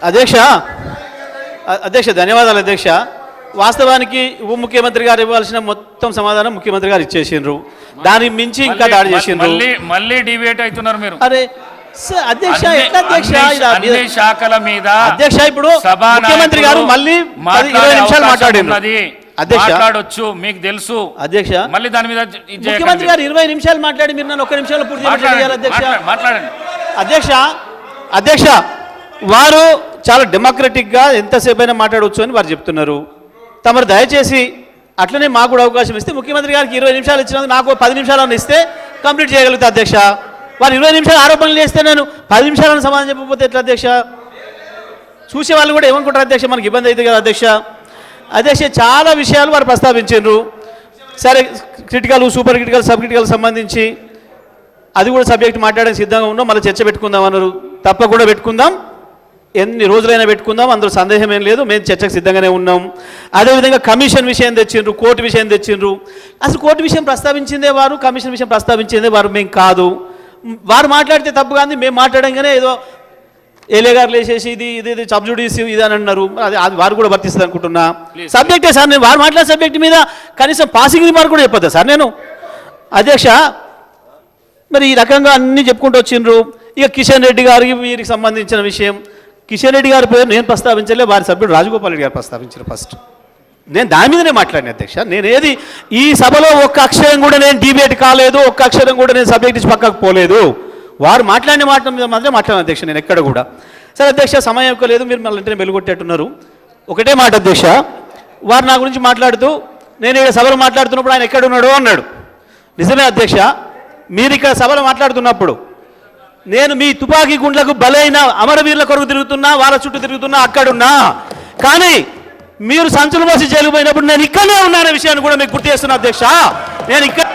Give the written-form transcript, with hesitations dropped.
అధ్యక్ష అధ్యక్ష ధన్యవాదాలు అధ్యక్ష. వాస్తవానికి ఉప ముఖ్యమంత్రి గారు ఇవ్వాల్సిన మొత్తం సమాధానం ముఖ్యమంత్రి గారు ఇచ్చేసిండ్రు. దాని మించి ఇంకా దాడి చేసిండ్రు. మళ్ళీ డిబేట్ అవుతున్నారు మీరు. అరే అధ్యక్ష ఎట్లా అధ్యక్ష అన్ని శాఖల మీద అధ్యక్ష ఇప్పుడు ముఖ్యమంత్రి గారు మళ్ళీ 20 నిమిషాలు మాట్లాడిండ్రు. అధ్యక్ష మాట్లాడొచ్చు మీకు తెలుసు అధ్యక్ష. మళ్ళీ దాని మీద ముఖ్యమంత్రి గారు 20 నిమిషాలు మాట్లాడి మీరు నన్ను 1 నిమిషంలో పూర్తి చేయాలి అధ్యక్ష. మాట్లాడండి అధ్యక్ష. అధ్యక్ష వారు చాలా డెమోక్రటిక్గా ఎంతసేపు అయినా మాట్లాడవచ్చు అని వారు చెప్తున్నారు. తమరు దయచేసి అట్లనే మాకు కూడా అవకాశం ఇస్తే ముఖ్యమంత్రి గారికి 20 నిమిషాలు ఇచ్చినందుకు నాకు 10 నిమిషాలను ఇస్తే కంప్లీట్ చేయగలుగుతా అధ్యక్ష. వారు 20 నిమిషాలు ఆరోపణలు చేస్తే నేను 10 నిమిషాలను సమాధానం చెప్పకపోతే ఎట్లా అధ్యక్ష? చూసే వాళ్ళు కూడా ఏమనుకుంటారు అధ్యక్ష, మనకి ఇబ్బంది అవుతుంది కదా అధ్యక్ష. అధ్యక్ష చాలా విషయాలు వారు ప్రస్తావించారు. సరే critical, super critical, sub critical సంబంధించి అది కూడా సబ్జెక్ట్ మాట్లాడడానికి సిద్ధంగా ఉన్నాం. మళ్ళీ చర్చ పెట్టుకుందాం అన్నారు. తప్పకుండా పెట్టుకుందాం, ఎన్ని రోజులైనా పెట్టుకుందాం, అందులో సందేహం ఏం లేదు. మేము చర్చకు సిద్ధంగానే ఉన్నాం. అదేవిధంగా కమిషన్ విషయం తెచ్చిండ్రు, కోర్టు విషయం తెచ్చిండ్రు. అసలు కోర్టు విషయం ప్రస్తావించిందే వారు, కమిషన్ విషయం ప్రస్తావించిందే వారు, మేము కాదు. వారు మాట్లాడితే తప్పు కానీ మేము మాట్లాడంగానే ఏదో ఏలే గారు లేచేసి ఇది ఇది ఇది సబ్జుడిస్ ఇది అని అన్నారు. అది వారు కూడా వర్తిస్తుంది అనుకుంటున్నా. సబ్జెక్టే సార్, నేను వారు మాట్లాడే సబ్జెక్ట్ మీద కనీసం పాసింగ్ రిమార్క్ కూడా చెప్పొద్దా సార్ నేను? అధ్యక్ష మరి ఈ రకంగా అన్నీ చెప్పుకుంటూ వచ్చిండ్రు. ఇక కిషన్ రెడ్డి గారికి వీరికి సంబంధించిన విషయం, కిషన్ రెడ్డి గారి పేరు నేను ప్రస్తావించలే, వారి సభ్యుడు రాజగోపాల్ రెడ్డి గారు ప్రస్తావించారు ఫస్ట్. నేను దాని మీదనే మాట్లాడిన అధ్యక్ష. నేను ఏది ఈ సభలో ఒక్క అక్షరం కూడా నేను డిబేట్ కాలేదు, ఒక్క అక్షరం కూడా నేను సబ్జెక్ట్ ఇచ్చి పక్కకు పోలేదు. వారు మాట్లాడిన మాట మీద మాత్రమే మాట్లాడిన అధ్యక్ష, నేను ఎక్కడ కూడా. సరే అధ్యక్ష, సమయం ఎక్కువ లేదు, మీరు మళ్ళీ వెంటనే వెలుగొట్టేట్టున్నారు. ఒకటే మాట అధ్యక్ష, వారు నా గురించి మాట్లాడుతూ నేను ఇక్కడ సభలో మాట్లాడుతున్నప్పుడు ఆయన ఎక్కడున్నాడు అన్నాడు. నిజమే అధ్యక్ష, మీరు ఇక్కడ సభలో మాట్లాడుతున్నప్పుడు నేను మీ తుపాకీ గుండ్లకు బలైన అమరవీరుల కొరకు తిరుగుతున్నా, వాళ్ళ చుట్టూ తిరుగుతున్నా, అక్కడున్నా. కానీ మీరు సంచులు మోసి జైలు పోయినప్పుడు నేను ఇక్కడనే ఉన్నానే విషయాన్ని కూడా మీకు గుర్తు చేస్తున్నా అధ్యక్ష. నేను ఇక్కడ